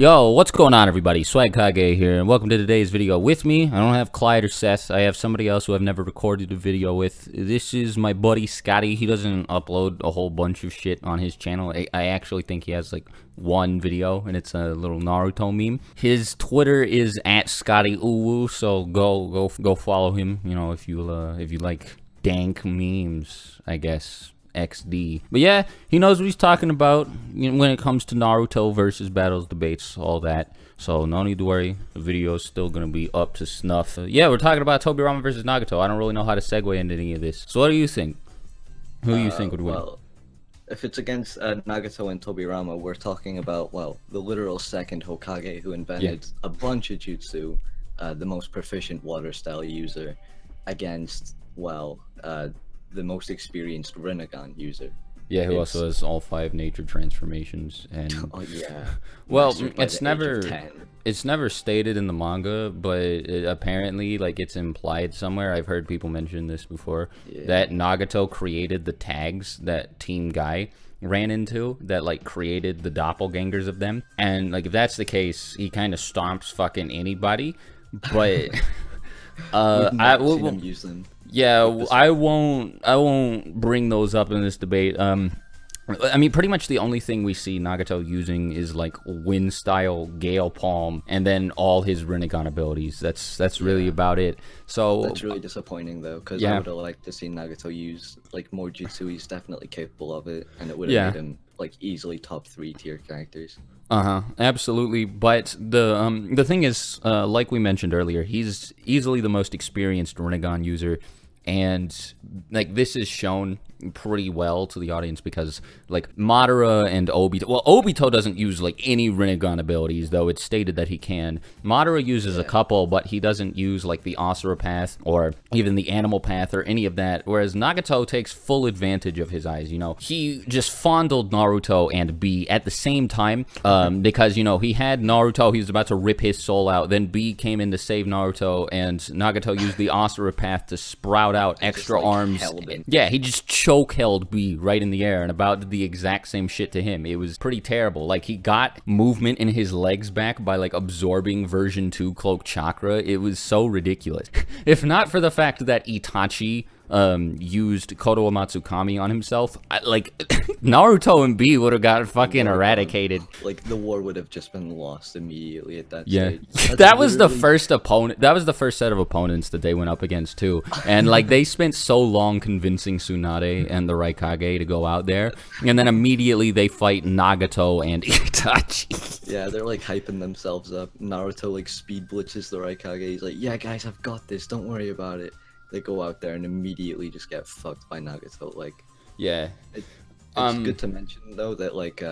Yo, what's going on, everybody? Swagkage here, and welcome to today's video. With me, I don't have Clyde or Seth. I have somebody else who I've never recorded a video with. This is my buddy Scotty. He doesn't upload a whole bunch of shit on his channel. I actually think he has like one video, and it's a little Naruto meme. His Twitter is @ScottyUwu, so go follow him. You know, if you like dank memes, I guess. XD. But yeah, he knows what he's talking about when it comes to Naruto versus battles, debates, all that. So no need to worry. The video is still going to be up to snuff. Yeah, we're talking about Tobirama versus Nagato. I don't really know how to segue into any of this. So what do you think? Who do you think would win? Well, if it's against Nagato and Tobirama, we're talking about, well, the literal second Hokage who invented a bunch of jutsu, the most proficient water style user, against, well, the most experienced Rinnegan user. Yeah, who also has all 5 nature transformations. And oh yeah. Well, it's never stated in the manga, but apparently, like, it's implied somewhere. I've heard people mention this before, that Nagato created the tags that Team Guy ran into, that like created the doppelgangers of them. And like, if that's the case, he kind of stomps fucking anybody. But I will use them. Yeah, I won't bring those up in this debate. I mean, pretty much the only thing we see Nagato using is like wind style Gale Palm, and then all his Rinnegan abilities. That's really about it. So that's really disappointing though, because I would have liked to see Nagato use like more jutsu. He's definitely capable of it, and it would have made him like easily top 3 tier characters. Absolutely. But the thing is, like we mentioned earlier, he's easily the most experienced Rinnegan user. And like, this is shown pretty well to the audience because like Madara and Obito, well, Obito doesn't use like any Rinnegan abilities, though it's stated that he can. Madara uses a couple, but he doesn't use like the Asura path or even the animal path or any of that, whereas Nagato takes full advantage of his eyes. You know, he just fondled Naruto and Bee at the same time, because, you know, he had Naruto, he was about to rip his soul out, then Bee came in to save Naruto, and Nagato used the Asura path to sprout out extra arms. Yeah, he just choke held Bee right in the air and about did the exact same shit to him. It was pretty terrible. Like, he got movement in his legs back by like absorbing version 2 cloak chakra. It was so ridiculous. If not for the fact that Itachi used Koto Matsukami on himself, like Naruto and Bee would have got fucking eradicated. Like, the war would have just been lost immediately at that stage. That's that was the first opponent. That was the first set of opponents that they went up against too. And like, they spent so long convincing Tsunade and the Raikage to go out there, and then immediately they fight Nagato and Itachi. Yeah, they're like hyping themselves up. Naruto like speed blitzes the Raikage. He's like, "Yeah, guys, I've got this. Don't worry about it." They go out there and immediately just get fucked by Nagato. Like, yeah, it's good to mention though that like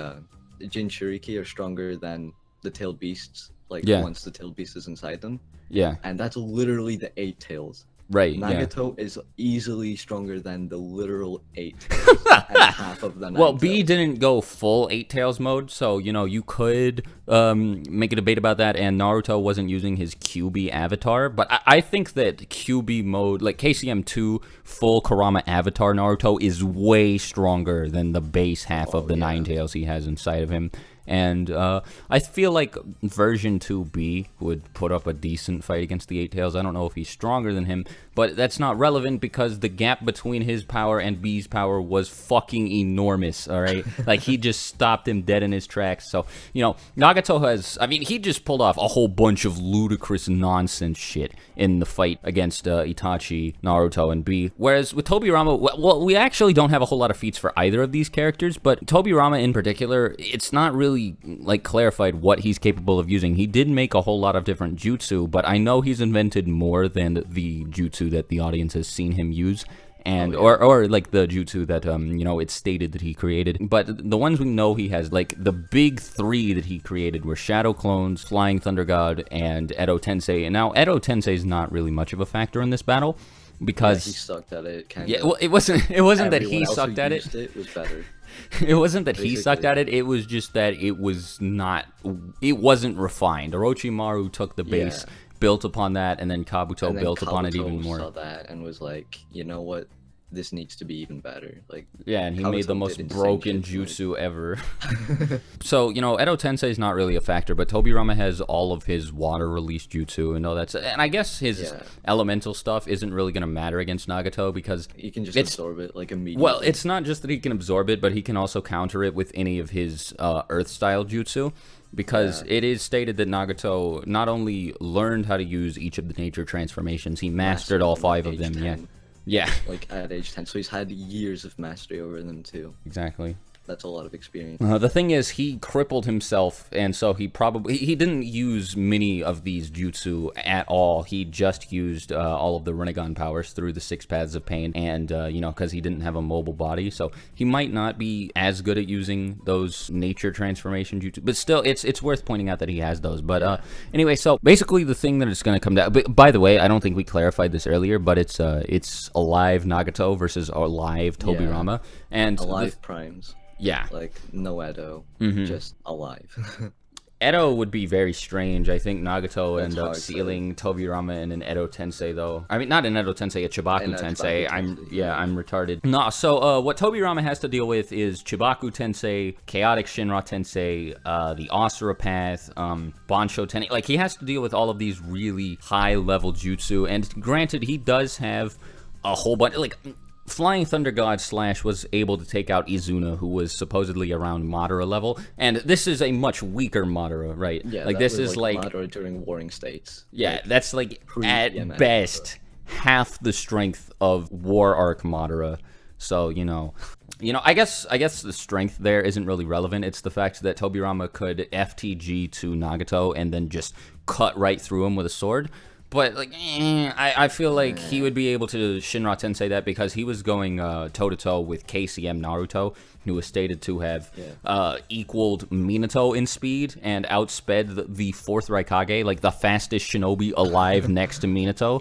Jinchuriki are stronger than the tailed beasts. Like, once the tailed beast is inside them. Yeah, and that's literally the 8 tails. Right. Nagato is easily stronger than the literal 8 tails and half of the 9 Well, Bee didn't go full 8 tails mode, so, you know, you could make a debate about that, and Naruto wasn't using his QB avatar, but I think that QB mode, like KCM2 full Kurama avatar Naruto, is way stronger than the base half of the 9 tails he has inside of him. And I feel like version 2B would put up a decent fight against the 8 tails. I don't know if he's stronger than him, but that's not relevant because the gap between his power and B's power was fucking enormous, all right? Like, he just stopped him dead in his tracks. So, you know, Nagato has, I mean, he just pulled off a whole bunch of ludicrous nonsense shit in the fight against Itachi, Naruto, and B. Whereas with Tobirama, well, we actually don't have a whole lot of feats for either of these characters, but Tobirama in particular, it's not really like clarified what he's capable of using. He did make a whole lot of different jutsu, but I know he's invented more than the jutsu that the audience has seen him use, and or like the jutsu that you know, it's stated that he created. But the ones we know he has, like the big 3 that he created, were Shadow Clones, Flying Thunder God, and Edo Tensei. And now Edo Tensei is not really much of a factor in this battle because he sucked at it. Well, it wasn't that he sucked at it. It was better. It wasn't that he sucked at it, it was just that it wasn't refined. Orochimaru took the base, built upon that, and then Kabuto built upon it even more. Saw that and was like, you know what? this needs to be even better. Like, Yeah, and he made the Kabuto most did insane broken shit, like- jutsu ever. So, you know, Edo Tensei is not really a factor, but Tobirama has all of his water release jutsu and all that. And I guess his Yeah. elemental stuff isn't really going to matter against Nagato because You can just it's absorb it like immediately. well, it's not just that he can absorb it, but he can also counter it with any of his Earth-style jutsu. Because it is stated that Nagato not only learned how to use each of the nature transformations, he mastered all 5 of age them. 10. Yeah, Like at age 10, so he's had years of mastery over them too. exactly. That's a lot of experience. The thing is, he crippled himself, and so he didn't use many of these jutsu at all. He just used all of the Rinnegan powers through the 6 paths of pain, and you know, because he didn't have a mobile body, so he might not be as good at using those nature transformation jutsu. But still, it's worth pointing out that he has those. But anyway, so basically, the thing that it's going to come down. But by the way, I don't think we clarified this earlier, but it's alive Nagato versus alive Tobirama, and Alive primes. yeah. Like no Edo, just alive. Edo would be very strange. I think Nagato would That's end up hard to- sealing Tobirama in an Edo Tensei, though. I mean, not an Edo Tensei, a Chibaku In a Tensei. Chibaku Tensei, I'm retarded. No, so what Tobirama has to deal with is Chibaku Tensei, Chaotic Shinra Tensei, the Asura Path, Bansho Tensei. Like, he has to deal with all of these really high-level jutsu. And granted, he does have a whole bunch. Like, Flying Thunder God Slash was able to take out Izuna, who was supposedly around Madara level, and this is a much weaker Madara, right? Yeah, like that this was is like Madara during Warring States. yeah, that's like at pre-DMS, best half the strength of War Arc Madara. So you know, I guess the strength there isn't really relevant. It's the fact that Tobirama could FTG to Nagato and then just cut right through him with a sword. But, like, I feel like he would be able to Shinra Tensei that because he was going toe-to-toe with KCM Naruto, who was stated to have equaled Minato in speed and outsped the 4th Raikage, like, the fastest shinobi alive next to Minato.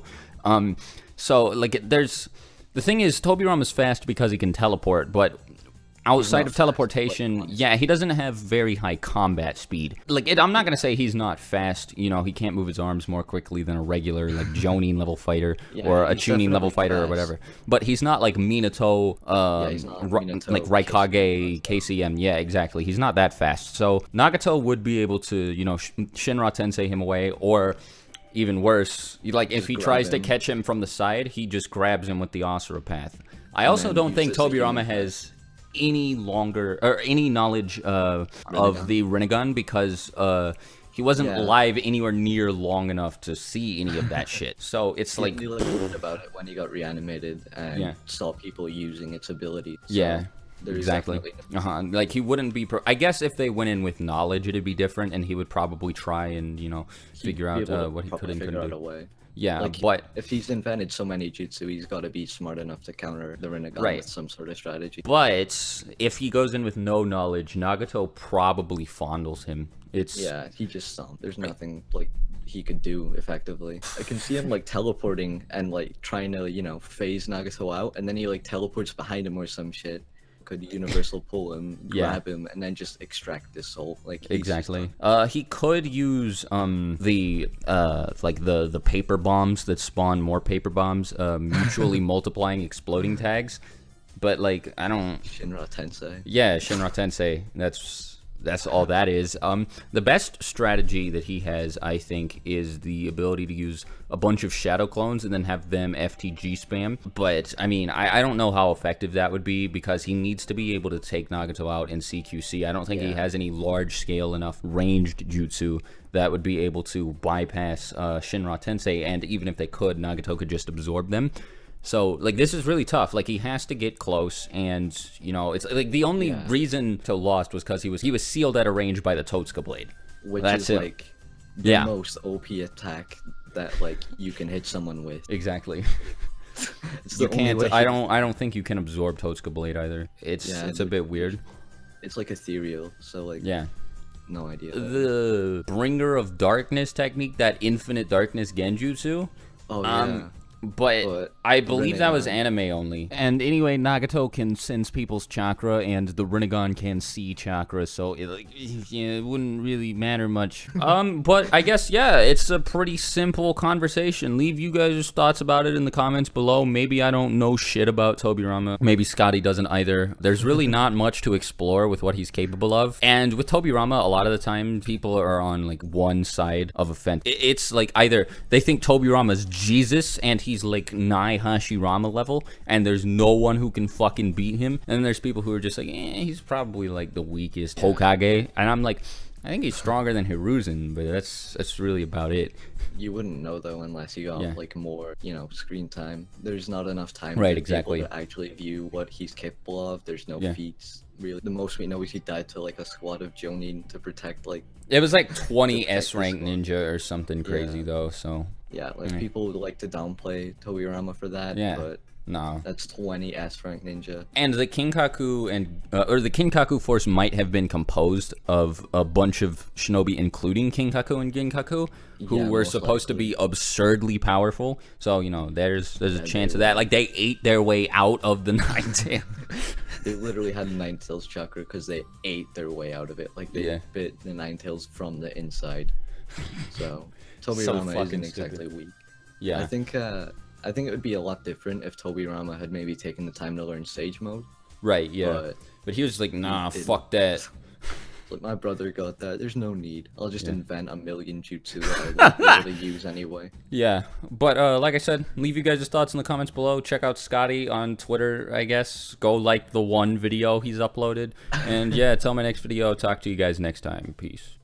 So, like, there's... The thing is, Tobirama's fast because he can teleport, but... Outside of teleportation, yeah, he doesn't have very high combat speed. Like, I'm not gonna say he's not fast. You know, he can't move his arms more quickly than a regular, like, Jonin level fighter or a Chunin level fighter or whatever. But he's not like Minato, he's not Minato, like Raikage, KCM. Yeah, exactly. He's not that fast. So Nagato would be able to, you know, Shinra Tensei him away, or even worse, like if he tries to catch him from the side, he just grabs him with the Asura Path. I also don't think Tobirama has any longer or any knowledge of the Rinnegan because he wasn't alive anywhere near long enough to see any of that shit. So it's like he learned about it when he got reanimated and saw people using its ability. So exactly. Like he wouldn't be. I guess if they went in with knowledge, it'd be different, and he would probably try and figure out what he could and couldn't do. Yeah, like, but if he's invented so many jutsu, he's got to be smart enough to counter the Rinnegan with some sort of strategy. But if he goes in with no knowledge, Nagato probably fondles him. He just there's nothing like he could do effectively. I can see him like teleporting and like trying to phase Nagato out, and then he like teleports behind him or some shit. Could universal pull him, grab him, and then just extract his soul. Like exactly. He could use the paper bombs that spawn more paper bombs, mutually multiplying exploding tags. But like I don't. Shinra Tensei. Yeah, Shinra Tensei. That's all that is. The best strategy that he has, I think, is the ability to use a bunch of shadow clones and then have them FTG spam. But, I mean, I don't know how effective that would be because he needs to be able to take Nagato out in CQC. I don't think he has any large-scale enough ranged jutsu that would be able to bypass Shinra Tensei. And even if they could, Nagato could just absorb them. So, like, this is really tough. Like, he has to get close, and, it's, like, the only reason to Lost was because he was sealed at a range by the Totsuka Blade. Which is, like, the most OP attack that, like, you can hit someone with. Exactly. You can't, I don't think you can absorb Totsuka Blade either. It's a bit weird. It's, like, ethereal, so, like... Yeah. No idea. The Bringer of Darkness technique, that Infinite Darkness Genjutsu. Oh, yeah. But I believe that was Rinnegan. anime only. And anyway, Nagato can sense people's chakra, and the Rinnegan can see chakra, so it wouldn't really matter much. But I guess, yeah, it's a pretty simple conversation. Leave you guys' thoughts about it in the comments below. Maybe I don't know shit about Tobirama. Maybe Scotty doesn't either. There's really not much to explore with what he's capable of. And with Tobirama, a lot of the time, people are on, like, one side of a fence. It's, like, either they think Tobirama's Jesus, and he's like nigh Hashirama level, and there's no one who can fucking beat him. And then there's people who are just like, he's probably like the weakest Hokage. And I'm like, I think he's stronger than Hiruzen, but that's really about it. You wouldn't know though unless you got like more, screen time. There's not enough time Right, for exactly. people to actually view what he's capable of. There's no feats. Really, the most we know is he died to like a squad of Jonin to protect like. It was like 20 S rank ninja or something crazy though, so. Yeah, like people would like to downplay Tobirama for that, but no. That's 20 S rank ninja. And the Kinkaku or the Kinkaku force might have been composed of a bunch of shinobi, including Kinkaku and Ginkaku, who were supposed to be absurdly powerful. So, there's a chance of that. Like, they ate their way out of the Nine Tails. They literally had Nine Tails chakra because they ate their way out of it. Like, they bit the Nine Tails from the inside. So, Tobirama isn't exactly weak. Yeah. I think it would be a lot different if Tobirama had maybe taken the time to learn Sage Mode. Right, yeah. But he was like, nah, fuck that. Like, my brother got that. There's no need. I'll just invent a million jutsu that I won't be able to use anyway. Yeah. But like I said, leave you guys' thoughts in the comments below. Check out Scotty on Twitter, I guess. Go like the one video he's uploaded. And yeah, till my next video. Talk to you guys next time. Peace.